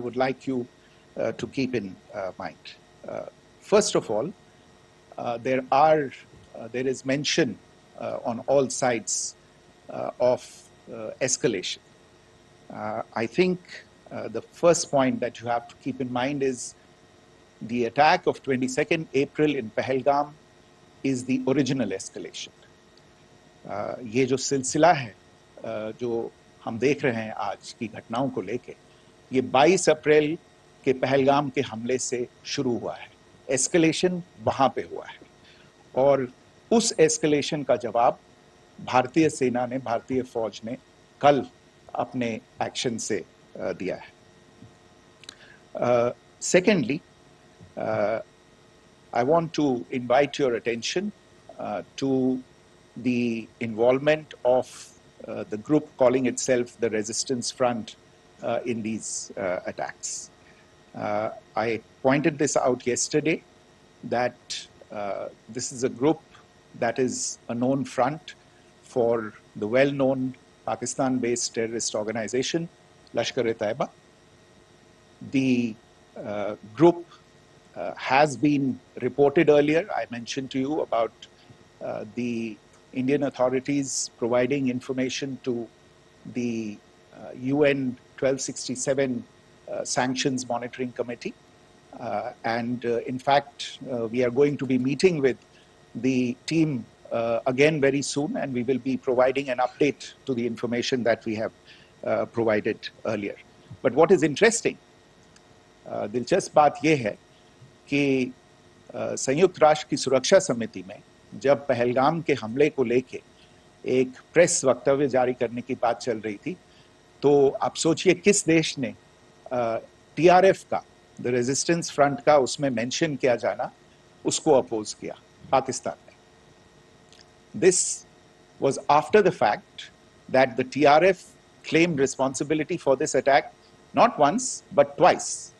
would like you to keep in mind. First of all, there is mention on all sides of escalation. I think the first point that you have to keep in mind is the attack of 22nd April in Pahalgam is the original escalation. ये जो सिलसिला है जो हम देख रहे हैं आज की घटनाओं को लेके, ये 22 अप्रैल के पहलगाम के हमले से शुरू हुआ है. एस्केलेशन वहां पे हुआ है और उस एस्केलेशन का जवाब भारतीय सेना ने, भारतीय फौज ने कल अपने एक्शन से दिया है. Secondly, I want to invite your attention to the involvement of the group calling itself the Resistance Front in these attacks. I pointed this out yesterday that this is a group that is a known front for the well-known Pakistan-based terrorist organization, Lashkar-e-Taiba. The group has been reported earlier. I mentioned to you about the Indian authorities providing information to the UN 1267 Sanctions Monitoring Committee. In fact, we are going to be meeting with the team again very soon, and we will be providing an update to the information that we have provided earlier. But what is interesting, दिलचस्प बात यह है कि संयुक्त राष्ट्र की सुरक्षा समिति में जब पहलगाम के हमले को लेके एक प्रेस वक्तव्य जारी करने की बात चल रही थी, तो आप सोचिए किस देश ने टीआरएफ का, द रेजिस्टेंस फ्रंट का उसमें मेंशन किया जाना, उसको अपोज किया, पाकिस्तान ने. This was after the fact that the TRF claimed responsibility for this attack not once but twice,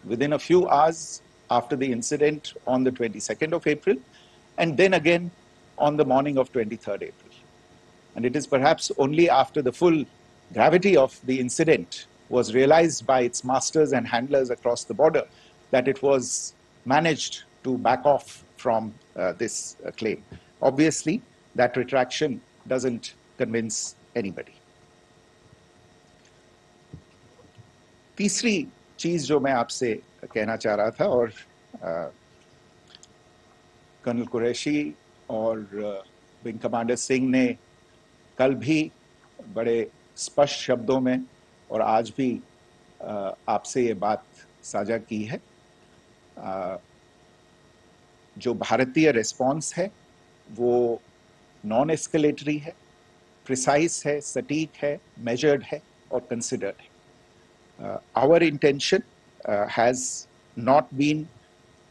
within a few hours after the incident on the 22nd of April, and then again on the morning of 23rd April. And it is perhaps only after the full gravity of the incident was realized by its masters and handlers across the border that it was managed to back off from this claim. Obviously, that retraction doesn't convince anybody. तीसरी चीज जो मैं आपसे कहना चाह रहा था, और कर्नल कुरैशी और विंग कमांडर सिंह ने कल भी बड़े स्पष्ट शब्दों में और आज भी आपसे ये बात साझा की है. जो भारतीय रिस्पॉन्स है वो नॉन एस्केलेटरी है, प्रिसाइज है, सटीक है, मेजर्ड है और कंसिडर्ड है. Our intention has not been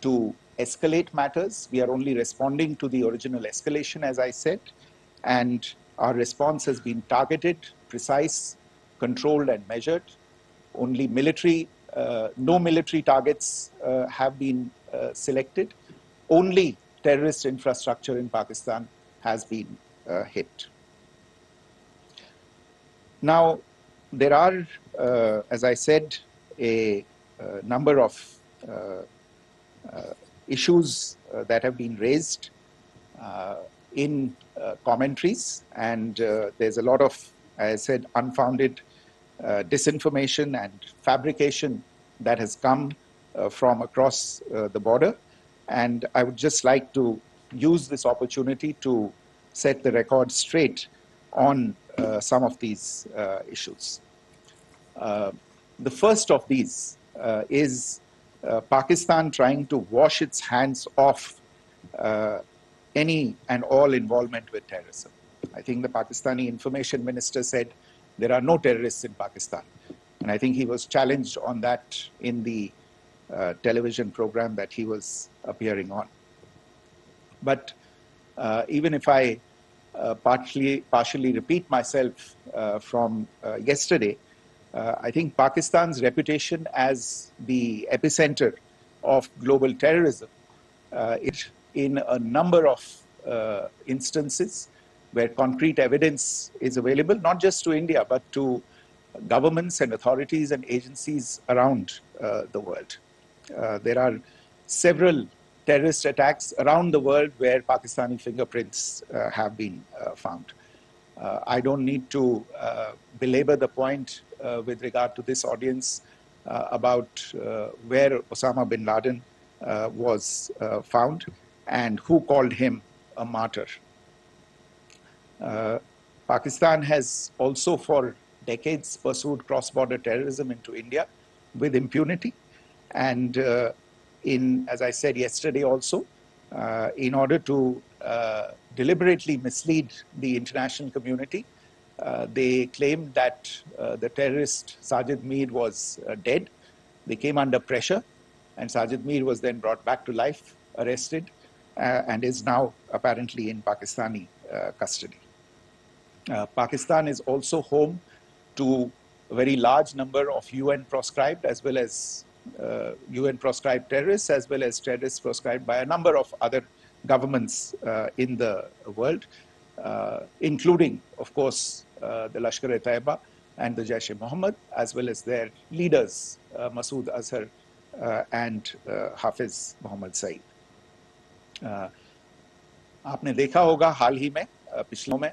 to escalate matters. We are only responding to the original escalation, as I said, and our response has been targeted, precise, controlled and measured. Only no military targets have been selected. Only terrorist infrastructure in Pakistan has been hit. Now, there are, as I said, a number of issues that have been raised in commentaries, and there's a lot of, as I said, unfounded disinformation and fabrication that has come from across the border. And I would just like to use this opportunity to set the record straight on some of these issues. The first of these is Pakistan trying to wash its hands off any and all involvement with terrorism. I think the Pakistani information minister said there are no terrorists in Pakistan. And I think he was challenged on that in the television program that he was appearing on. But even if I partially repeat myself from yesterday, I think Pakistan's reputation as the epicenter of global terrorism, in a number of instances where concrete evidence is available, not just to India, but to governments and authorities and agencies around the world. There are several terrorist attacks around the world where Pakistani fingerprints have been found. I don't need to belabor the point with regard to this audience about where Osama bin Laden was found and who called him a martyr. Pakistan has also for decades pursued cross-border terrorism into India with impunity. And as I said yesterday also, in order to deliberately mislead the international community, they claimed that the terrorist Sajid Mir was dead. They came under pressure, and Sajid Mir was then brought back to life, arrested, and is now apparently in Pakistani custody. Pakistan is also home to a very large number of UN proscribed as well as UN proscribed terrorists, as well as terrorists proscribed by a number of other governments in the world, including, of course, the Lashkar-e-Taiba and the Jaish-e-Mohammed, as well as their leaders, Masood Azhar and Hafiz Mohammed Saeed. आपने देखा होगा हाल ही में पिछलों में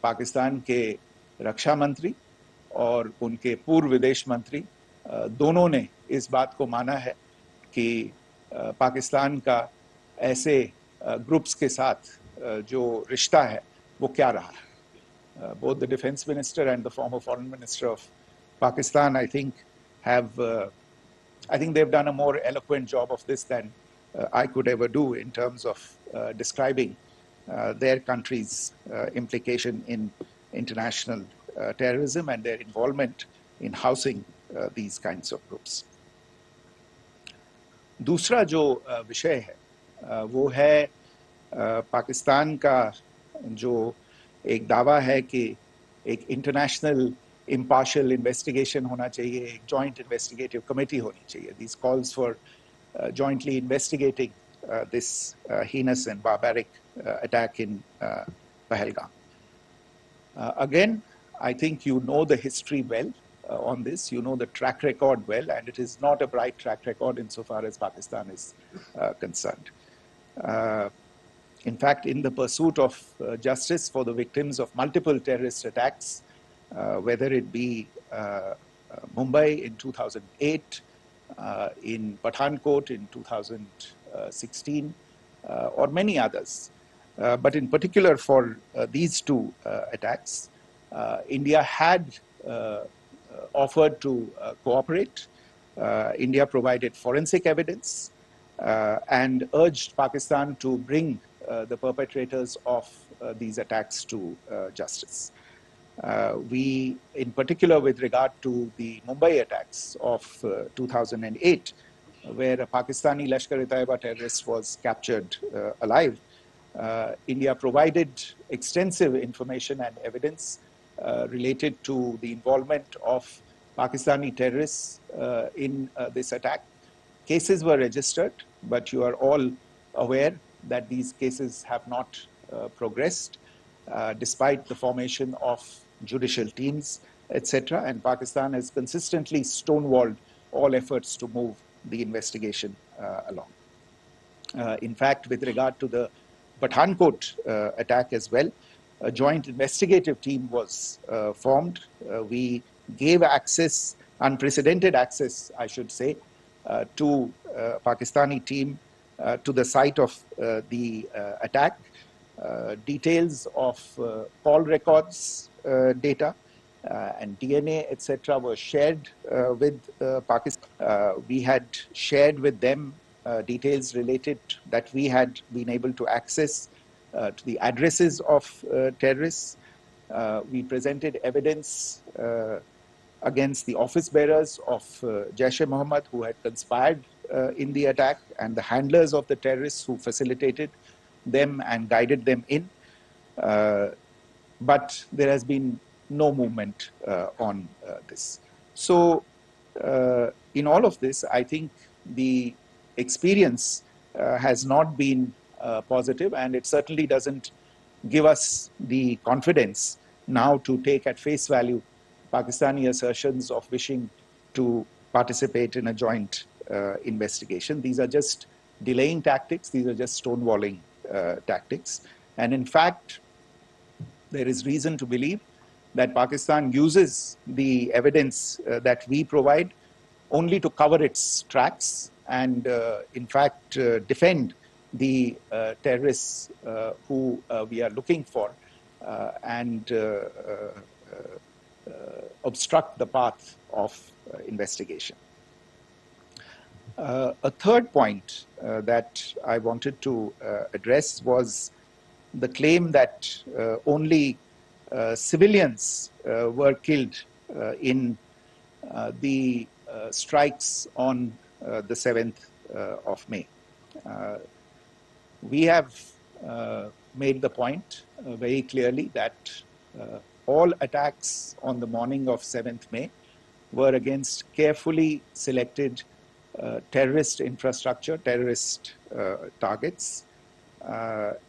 पाकिस्तान के रक्षा मंत्री और उनके पूर्व विदेश मंत्री दोनों ने इस बात को माना है कि पाकिस्तान का ऐसे ग्रुप्स के साथ जो रिश्ता है वो क्या रहा है. Both the defense minister and the former foreign minister of Pakistan, I think they've done a more eloquent job of this than I could ever do in terms of describing their country's implication in international terrorism and their involvement in housing these kinds of groups. दूसरा जो विषय है वो है पाकिस्तान का जो एक दावा है कि एक इंटरनेशनल impartial investigation होना चाहिए, एक joint investigative committee होनी चाहिए. These calls for jointly investigating this heinous and barbaric attack in Pahalgam. Again, I think you know the history well on this. You know the track record well, and it is not a bright track record insofar as Pakistan is concerned. In fact, in the pursuit of justice for the victims of multiple terrorist attacks, whether it be Mumbai in 2008, in Pathankot in 2016, or many others. But in particular for these two attacks, India had offered to cooperate. India provided forensic evidence and urged Pakistan to bring the perpetrators of these attacks to justice. We, in particular with regard to the Mumbai attacks of 2008, where a Pakistani Lashkar-e-Taiba terrorist was captured alive, India provided extensive information and evidence related to the involvement of Pakistani terrorists in this attack. Cases were registered, but you are all aware that these cases have not progressed, despite the formation of judicial teams, etc. And Pakistan has consistently stonewalled all efforts to move the investigation along. In fact, with regard to the Pathankot attack as well, a joint investigative team was formed. We gave access, unprecedented access, I should say, to Pakistani team to the site of the attack. Details of call records data and DNA, etc., were shared with Pakistan. We had shared with them details related that we had been able to access to the addresses of terrorists. We presented evidence against the office bearers of Jaish-e-Mohammed who had conspired in the attack, and the handlers of the terrorists who facilitated them and guided them in. But there has been no movement on this. So in all of this, I think the experience has not been positive, and it certainly doesn't give us the confidence now to take at face value Pakistani assertions of wishing to participate in a joint investigation. These are just delaying tactics. These are just stonewalling tactics. And in fact, there is reason to believe that Pakistan uses the evidence that we provide only to cover its tracks and, in fact, defend the terrorists who we are looking for and obstruct the path of investigation. A third point that I wanted to address was the claim that only civilians were killed in the strikes on the 7th of May. We have made the point very clearly that all attacks on the morning of 7th May were against carefully selected terrorist infrastructure, terrorist targets.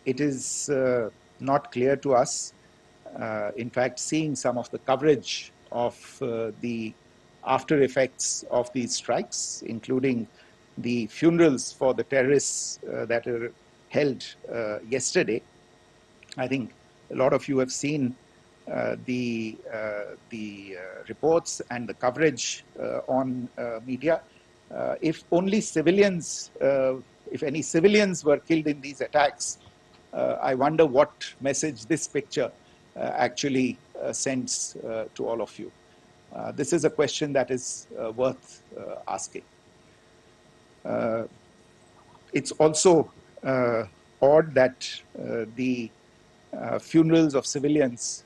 It is not clear to us, in fact, seeing some of the coverage of the after effects of these strikes, including the funerals for the terrorists that were held yesterday. I think a lot of you have seen the reports and the coverage on media. If only civilians, if any civilians were killed in these attacks, I wonder what message this picture actually sends to all of you. This is a question that is worth asking. It's also odd that the funerals of civilians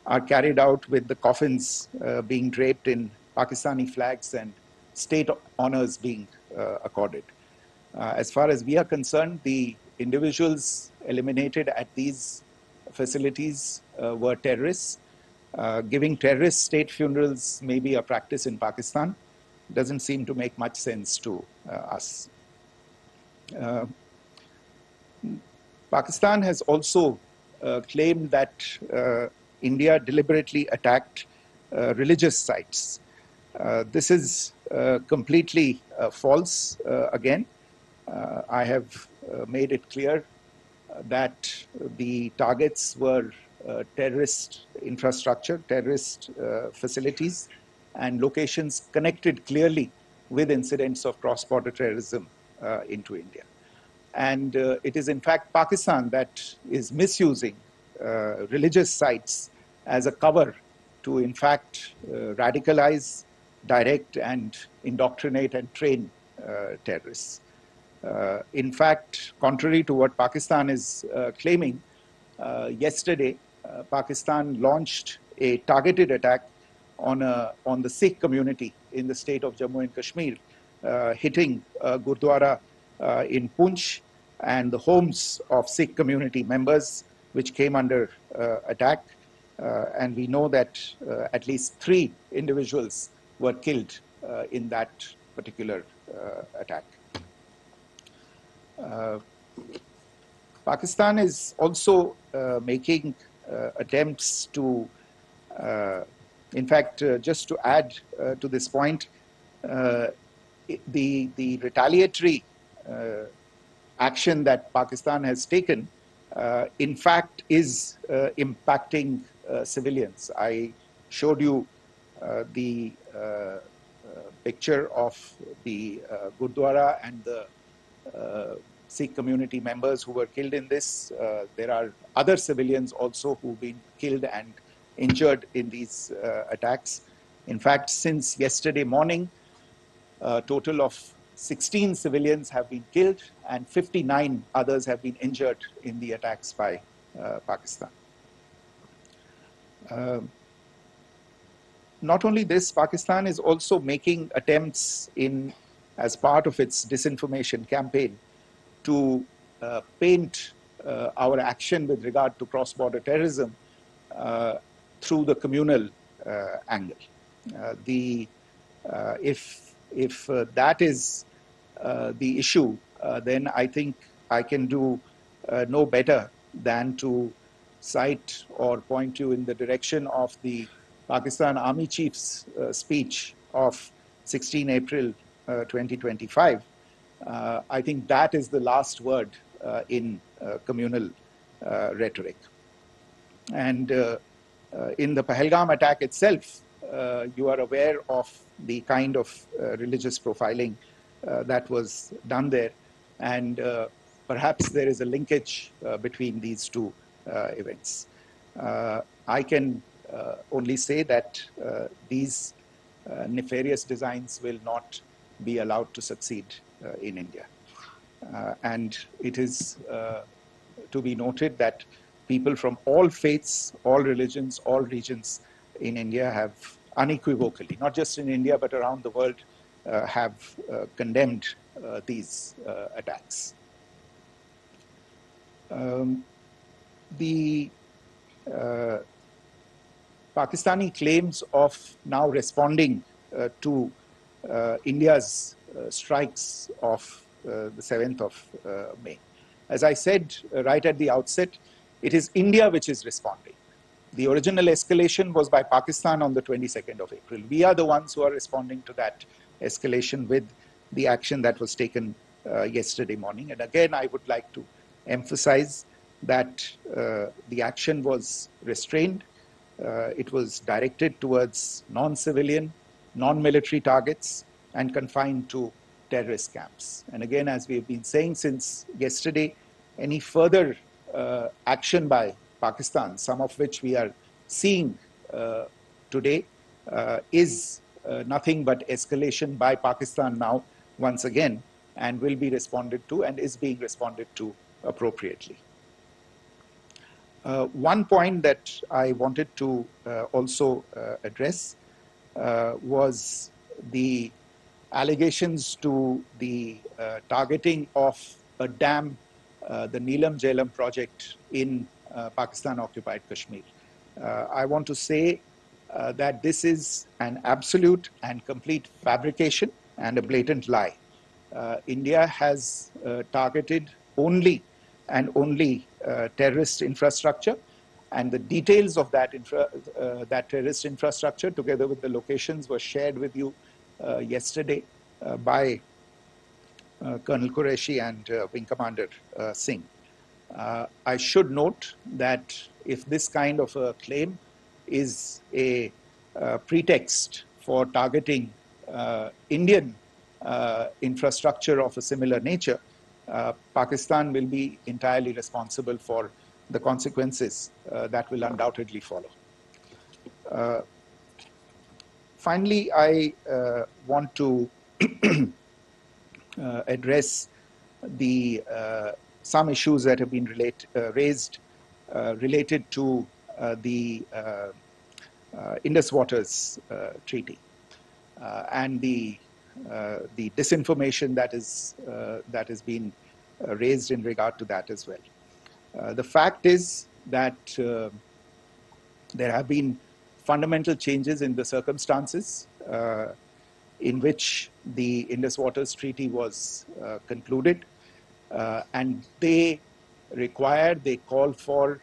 are carried out with the coffins being draped in Pakistani flags and state honors being accorded. As far as we are concerned, the individuals eliminated at these facilities were terrorists. Giving terrorist state funerals may be a practice in Pakistan. Doesn't seem to make much sense to us. Pakistan has also claimed that India deliberately attacked religious sites. This is completely false again. I have made it clear that the targets were terrorist infrastructure, terrorist facilities, and locations connected clearly with incidents of cross-border terrorism into India. And it is in fact Pakistan that is misusing religious sites as a cover to in fact radicalize, direct and indoctrinate and train terrorists. In fact, contrary to what Pakistan is claiming, yesterday Pakistan launched a targeted attack on the Sikh community in the state of Jammu and Kashmir, hitting Gurdwara in Poonch and the homes of Sikh community members, which came under attack. And we know that at least 3 individuals were killed in that particular attack. Pakistan is also making attempts to, in fact, just to add to this point, the retaliatory action that Pakistan has taken, in fact, is impacting civilians. I showed you the picture of the Gurdwara and the Sikh community members who were killed in this. There are other civilians also who've been killed and injured in these attacks. In fact, since yesterday morning, a total of 16 civilians have been killed and 59 others have been injured in the attacks by Pakistan. Not only this, Pakistan is also making attempts as part of its disinformation campaign to paint our action with regard to cross-border terrorism through the communal angle. If that is the issue, then I think I can do no better than to cite or point you in the direction of the Pakistan Army Chief's speech of 16 April 2025, I think that is the last word in communal rhetoric. And in the Pahalgam attack itself, you are aware of the kind of religious profiling that was done there. And perhaps there is a linkage between these two events. I can only say that these nefarious designs will not be allowed to succeed in India. And it is to be noted that people from all faiths, all religions, all regions in India have unequivocally, not just in India but around the world, have condemned these attacks. The Pakistani claims of now responding to India's strikes of the 7th of May. As I said right at the outset, it is India which is responding. The original escalation was by Pakistan on the 22nd of April. We are the ones who are responding to that escalation with the action that was taken yesterday morning. And again, I would like to emphasize that the action was restrained. It was directed towards non-civilian, non-military targets and confined to terrorist camps. And again, as we have been saying since yesterday, any further action by Pakistan, some of which we are seeing today, is nothing but escalation by Pakistan now, once again, and will be responded to and is being responded to appropriately. One point that I wanted to also address was the allegations to the targeting of a dam, the Neelam Jhelum project in Pakistan-occupied Kashmir. I want to say that this is an absolute and complete fabrication and a blatant lie. India has targeted only and only terrorist infrastructure, and the details of that, that terrorist infrastructure, together with the locations, were shared with you yesterday by Colonel Qureshi and Wing Commander Singh. I should note that if this kind of a claim is a pretext for targeting Indian infrastructure of a similar nature, Pakistan will be entirely responsible for the consequences that will undoubtedly follow. Finally, I want to address the some issues that have been raised related to the Indus Waters Treaty and the disinformation that has been raised in regard to that as well. The fact is that there have been fundamental changes in the circumstances in which the Indus Waters Treaty was concluded, and they call for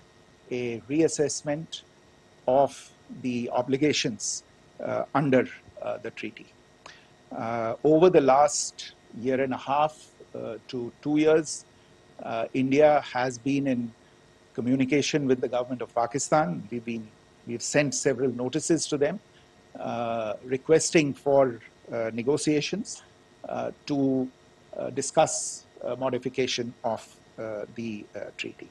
a reassessment of the obligations under the treaty. Over the last year and a half to 2 years, India has been in communication with the government of Pakistan. We've sent several notices to them requesting for negotiations to discuss modification of the treaty.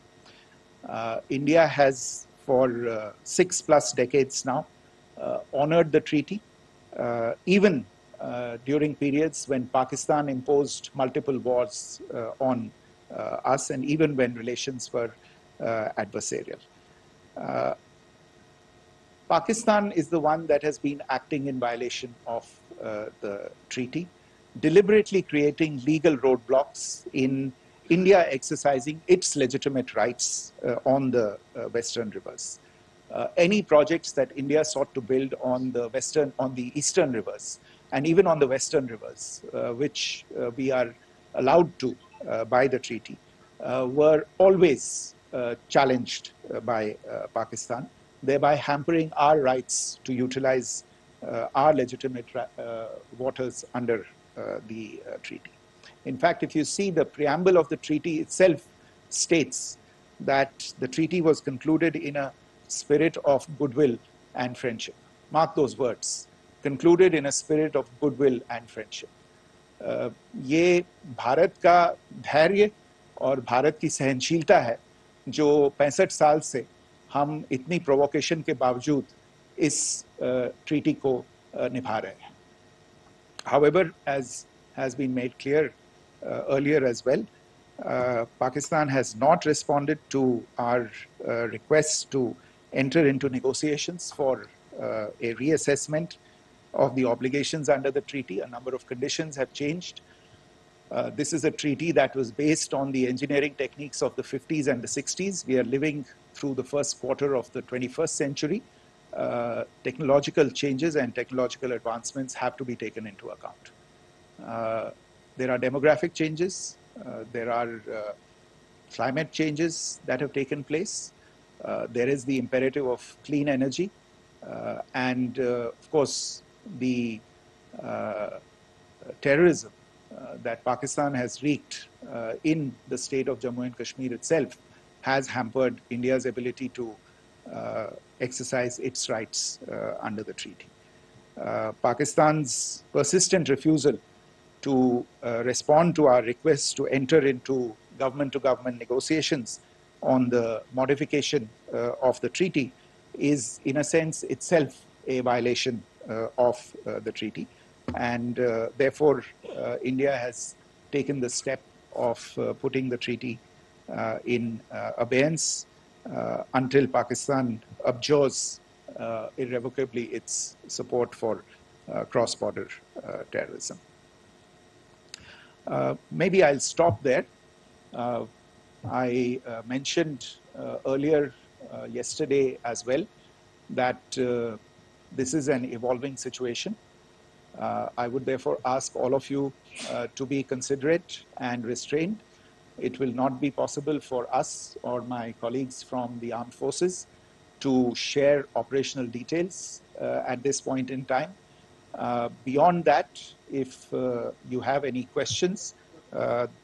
India has for 6+ decades now honored the treaty, even during periods when Pakistan imposed multiple wars on us, and even when relations were adversarial. Pakistan is the one that has been acting in violation of the treaty, deliberately creating legal roadblocks in India exercising its legitimate rights on the western rivers. Any projects that India sought to build on the eastern rivers, and even on the western rivers, which we are allowed to by the treaty, were always challenged by Pakistan. thereby hampering our rights to utilize our legitimate waters under the treaty. In fact, if you see the preamble of the treaty itself states that the treaty was concluded in a spirit of goodwill and friendship. Mark those words, concluded in a spirit of goodwill and friendship. ये भारत का धैर्य और भारत की सहनशीलता है जो 65 साल से हम इतनी प्रोवोकेशन के बावजूद इस ट्रीटी को निभा रहे हैं. However, as has been made clear earlier as well, Pakistan has not responded to our requests to enter into negotiations for a reassessment of the obligations under the treaty. A number of conditions have changed. This is a treaty that was based on the engineering techniques of the 50s and the 60s. We are living through the first quarter of the 21st century. Technological changes and technological advancements have to be taken into account. There are demographic changes. There are climate changes that have taken place. There is the imperative of clean energy. And of course, the terrorism that Pakistan has wreaked in the state of Jammu and Kashmir itself has hampered India's ability to exercise its rights under the treaty. Pakistan's persistent refusal to respond to our requests to enter into government-to-government negotiations on the modification of the treaty is, in a sense, itself a violation of the treaty. And therefore, India has taken the step of putting the treaty in abeyance until Pakistan abjures irrevocably its support for cross-border terrorism. Maybe I'll stop there. I mentioned earlier yesterday as well that this is an evolving situation. I would therefore ask all of you to be considerate and restrained. It will not be possible for us or my colleagues from the armed forces to share operational details at this point in time. Beyond that, if you have any questions,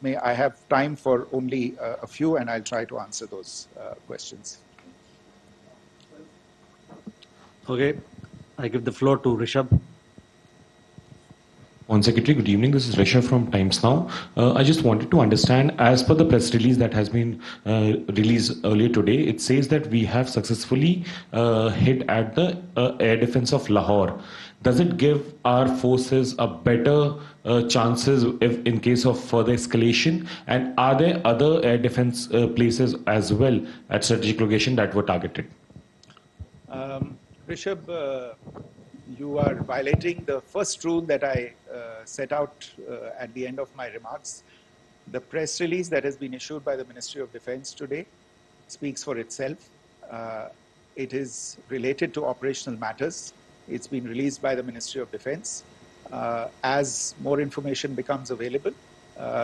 may I have time for only a few, and I'll try to answer those questions. Okay, I give the floor to Rishabh. On Secretary, good evening. This is Rishabh from Times Now. I just wanted to understand, as per the press release that has been released earlier today, it says that we have successfully hit at the air defense of Lahore. Does it give our forces a better chances if in case of further escalation? And are there other air defense places as well at strategic location that were targeted? Rishabh, you are violating the first rule that I set out at the end of my remarks. The press release that has been issued by the Ministry of Defense today speaks for itself. It is related to operational matters. It's been released by the Ministry of Defense. As more information becomes available,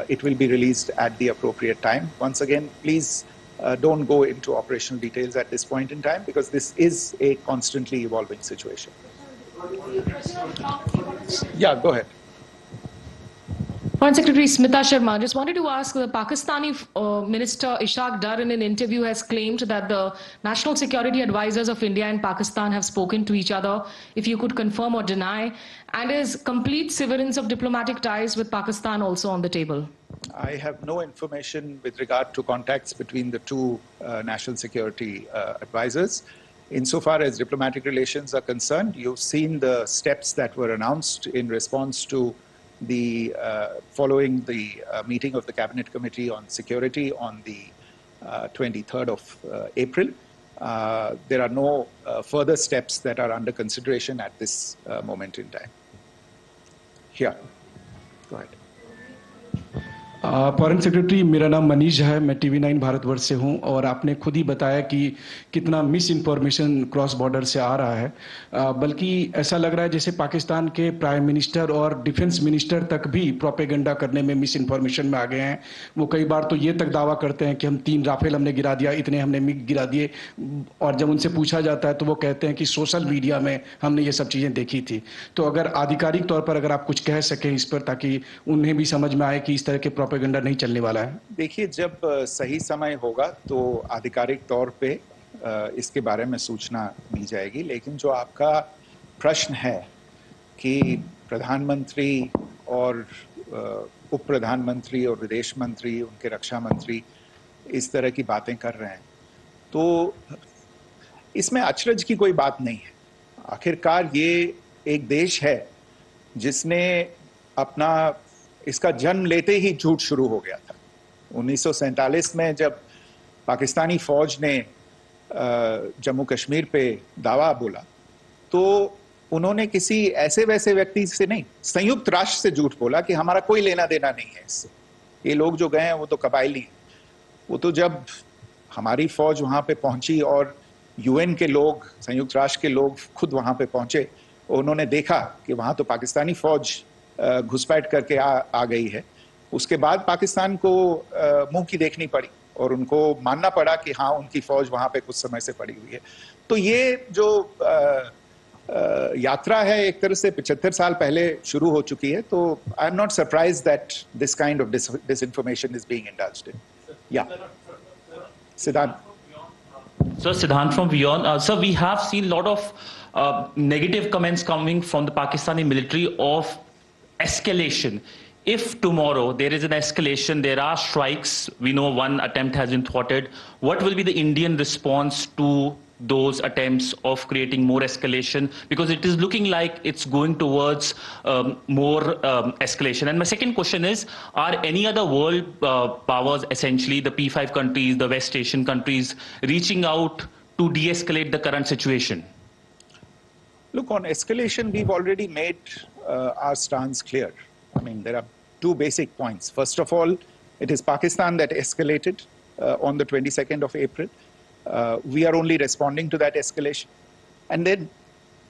it will be released at the appropriate time. Once again, please don't go into operational details at this point in time because this is a constantly evolving situation. Yeah, go ahead. Foreign Secretary Smita Sharma, just wanted to ask, the Pakistani Minister Ishaq Dar in an interview has claimed that the national security advisors of India and Pakistan have spoken to each other, if you could confirm or deny, and is complete severance of diplomatic ties with Pakistan also on the table? I have no information with regard to contacts between the two national security advisors. Insofar as diplomatic relations are concerned, you've seen the steps that were announced in response to the following the meeting of the Cabinet Committee on Security on the 23rd of April. There are no further steps that are under consideration at this moment in time. Here, go ahead. Foreign secretary, मेरा नाम मनीष है, मैं TV9 Bharatvarsh से हूं और आपने खुद ही बताया कि कितना मिस इन्फॉर्मेशन क्रॉस बॉर्डर से आ रहा है, बल्कि ऐसा लग रहा है जैसे पाकिस्तान के प्राइम मिनिस्टर और डिफेंस मिनिस्टर तक भी प्रोपेगेंडा करने में मिस इन्फॉर्मेशन में आ गए हैं। वो कई बार तो ये तक दावा करते हैं कि हम 3 राफेल हमने गिरा दिया, इतने हमने मिग गिरा दिए, और जब उनसे पूछा जाता है तो वो कहते हैं कि सोशल मीडिया में हमने ये सब चीज़ें देखी थी। तो अगर आधिकारिक तौर पर अगर आप कुछ कह सकें इस पर, ताकि उन्हें भी समझ में आए कि इस तरह के प्रोपेगेंडा नहीं चलने वाला है। देखिए, जब सही समय होगा तो आधिकारिक तौर पे इसके बारे में सूचना मिल जाएगी। लेकिन जो आपका प्रश्न है कि प्रधानमंत्री और उप प्रधानमंत्री और विदेश मंत्री, उनके रक्षा मंत्री इस तरह की बातें कर रहे हैं, तो इसमें अचरज की कोई बात नहीं है। आखिरकार ये एक देश है जिसने अपना इसका जन्म लेते ही झूठ शुरू हो गया था। 1947 में जब पाकिस्तानी फौज ने जम्मू कश्मीर पे दावा बोला, तो उन्होंने किसी ऐसे वैसे व्यक्ति से नहीं, संयुक्त राष्ट्र से झूठ बोला कि हमारा कोई लेना देना नहीं है इससे, ये लोग जो गए हैं वो तो कबायली हैं। वो तो जब हमारी फौज वहां पे पहुंची और UN के लोग, संयुक्त राष्ट्र के लोग खुद वहां पे पहुंचे, उन्होंने देखा कि वहां तो पाकिस्तानी फौज घुसपैठ करके आ गई है, उसके बाद पाकिस्तान को मुंह की देखनी पड़ी और उनको मानना पड़ा कि हाँ, उनकी फौज वहां पे कुछ समय से पड़ी हुई है। तो ये जो यात्रा है एक तरह से 75 साल पहले शुरू हो चुकी है। तो I am not surprised that this kind of disinformation is being indulged in. Yeah. Siddhant. So Siddhant from Beyond. So we have seen a lot of negative comments coming from the Pakistani military of escalation. If tomorrow there is an escalation, there are strikes, we know one attempt has been thwarted, what will be the Indian response to those attempts of creating more escalation? Because it is looking like it's going towards more escalation. And my second question is, are any other world powers, essentially the P5 countries, the West Asian countries, reaching out to de-escalate the current situation? Look, on escalation, we've already made our stance clear. I mean, there are two basic points. First of all, it is Pakistan that escalated on the 22nd of April. We are only responding to that escalation. And then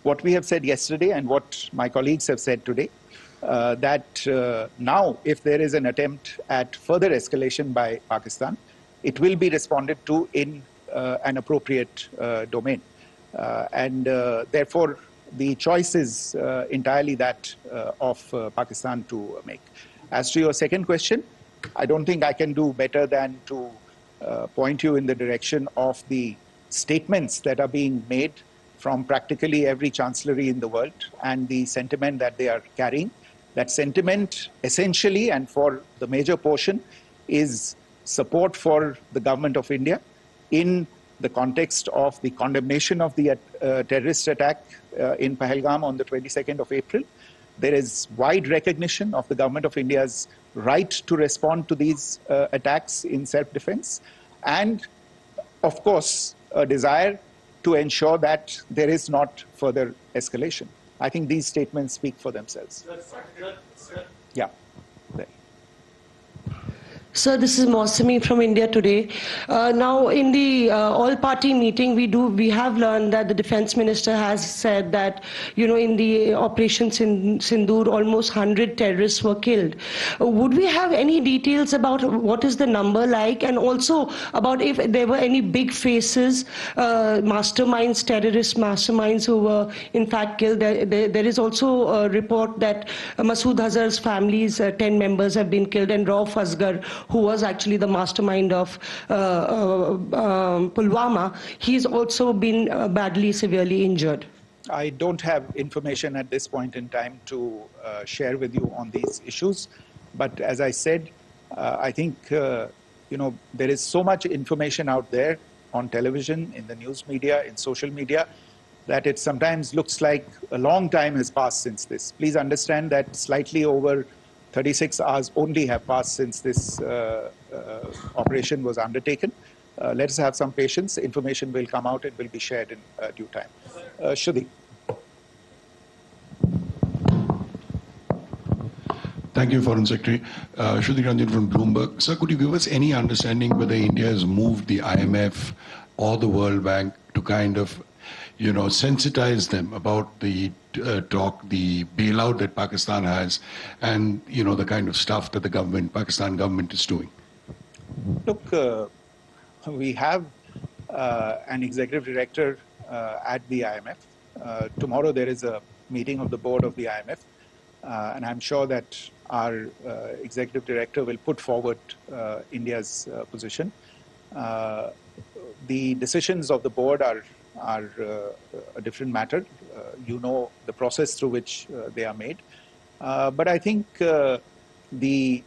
what we have said yesterday and what my colleagues have said today, that now if there is an attempt at further escalation by Pakistan, it will be responded to in an appropriate domain. And therefore, the choice is entirely that of Pakistan to make. As to your second question, I don't think I can do better than to point you in the direction of the statements that are being made from practically every chancellery in the world and the sentiment that they are carrying. That sentiment essentially, and for the major portion, is support for the government of India in the context of the condemnation of the terrorist attack in Pahalgam on the 22nd of April. There is wide recognition of the government of India's right to respond to these attacks in self-defense, and of course a desire to ensure that there is not further escalation. I think these statements speak for themselves. Yeah. There. Sir, this is Mausami from India Today. Now, in the all-party meeting, we have learned that the defense minister has said that, in the operations in Sindoor, almost 100 terrorists were killed. Would we have any details about what is the number like, and also about if there were any big faces, masterminds, terrorist masterminds who were in fact killed? There is also a report that Masood Azhar's family's 10 members have been killed, and Rauf Asghar, who was actually the mastermind of Pulwama, he's also been badly, severely injured. I don't have information at this point in time to share with you on these issues. But as I said, I think, there is so much information out there on television, in the news media, in social media, that it sometimes looks like a long time has passed since this. Please understand that slightly over 36 hours only have passed since this operation was undertaken. Let us have some patience. Information will come out and will be shared in due time. Shruti. Thank you, Foreign Secretary. Shruti Ranjan from Bloomberg. Sir, could you give us any understanding whether India has moved the IMF or the World Bank to kind of, sensitize them about the the bailout that Pakistan has, and the kind of stuff that the Pakistan government is doing? Look, we have an executive director at the IMF. Tomorrow there is a meeting of the board of the IMF, and I'm sure that our executive director will put forward India's position. The decisions of the board are a different matter. You know the process through which they are made. But I think the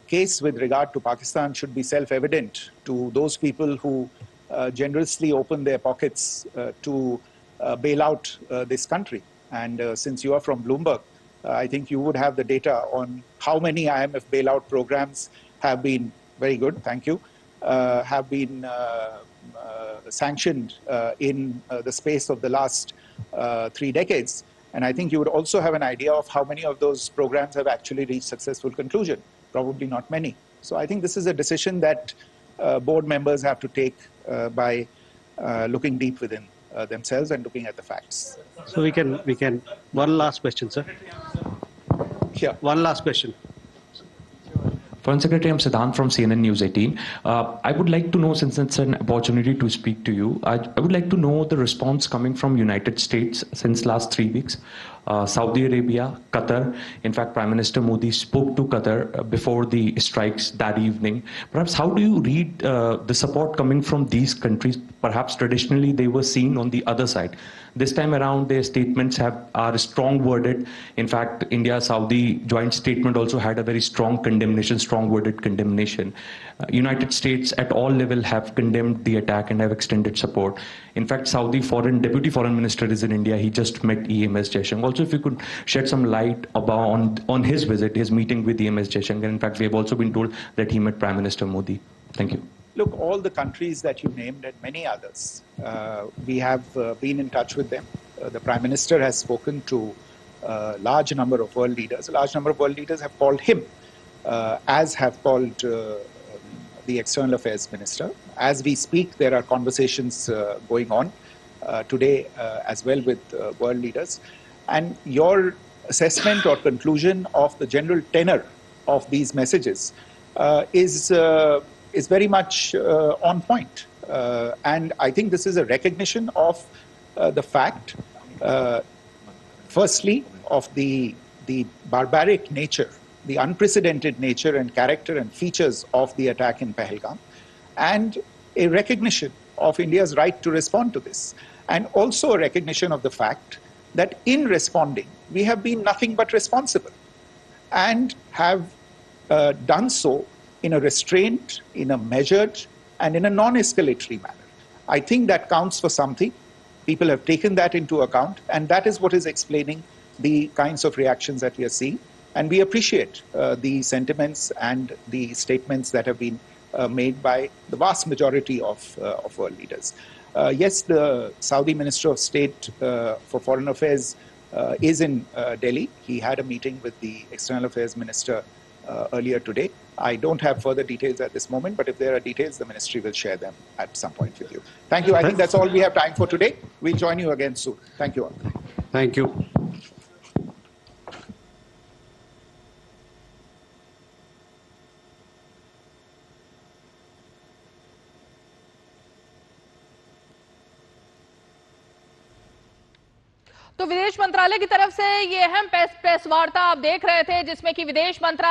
case with regard to Pakistan should be self-evident to those people who generously open their pockets to bail out this country. And since you are from Bloomberg, I think you would have the data on how many IMF bailout programs have been, very good, thank you, have been sanctioned in the space of the last 3 decades. And I think you would also have an idea of how many of those programs have actually reached successful conclusion. Probably not many. So I think this is a decision that board members have to take by looking deep within themselves and looking at the facts. So we can, one last question, sir. Yeah. One last question. Foreign Secretary, I'm Siddhant from CNN News 18. I would like to know, since it's an opportunity to speak to you, I would like to know the response coming from United States since last 3 weeks. Saudi Arabia, Qatar. In fact, Prime Minister Modi spoke to Qatar before the strikes that evening. Perhaps how do you read the support coming from these countries? Perhaps traditionally they were seen on the other side. This time around, their statements are strong worded. In fact, India-Saudi joint statement also had a very strong condemnation, strong worded condemnation. United States at all level have condemned the attack and have extended support. In fact, Saudi Deputy Foreign Minister is in India. He just met EMS Jaishankar. Also, if you could shed some light on his visit, his meeting with EMS Jaishankar. In fact, we have also been told that he met Prime Minister Modi. Thank you. Look, all the countries that you named and many others, we have been in touch with them. The Prime Minister has spoken to a large number of world leaders. A large number of world leaders have called him, as have called the External Affairs Minister. As we speak, there are conversations going on today as well with world leaders. And your assessment or conclusion of the general tenor of these messages is very much on point. And I think this is a recognition of the fact, firstly, of the barbaric nature, the unprecedented nature and character and features of the attack in Pahalgam, and a recognition of India's right to respond to this, and also a recognition of the fact that in responding, we have been nothing but responsible and have done so in a restrained, in a measured, and in a non-escalatory manner. I think that counts for something. People have taken that into account, and that is what is explaining the kinds of reactions that we are seeing. And we appreciate the sentiments and the statements that have been made by the vast majority of world leaders. Yes, the Saudi Minister of State for Foreign Affairs is in Delhi. He had a meeting with the External Affairs Minister earlier today. I don't have further details at this moment, but if there are details, the ministry will share them at some point with you. Thank you. I think that's all we have time for today. We'll join you again soon. Thank you all. Thank you. तो विदेश मंत्रालय की तरफ से ये अहम press वार्ता आप देख रहे थे, जिसमें कि विदेश मंत्रालय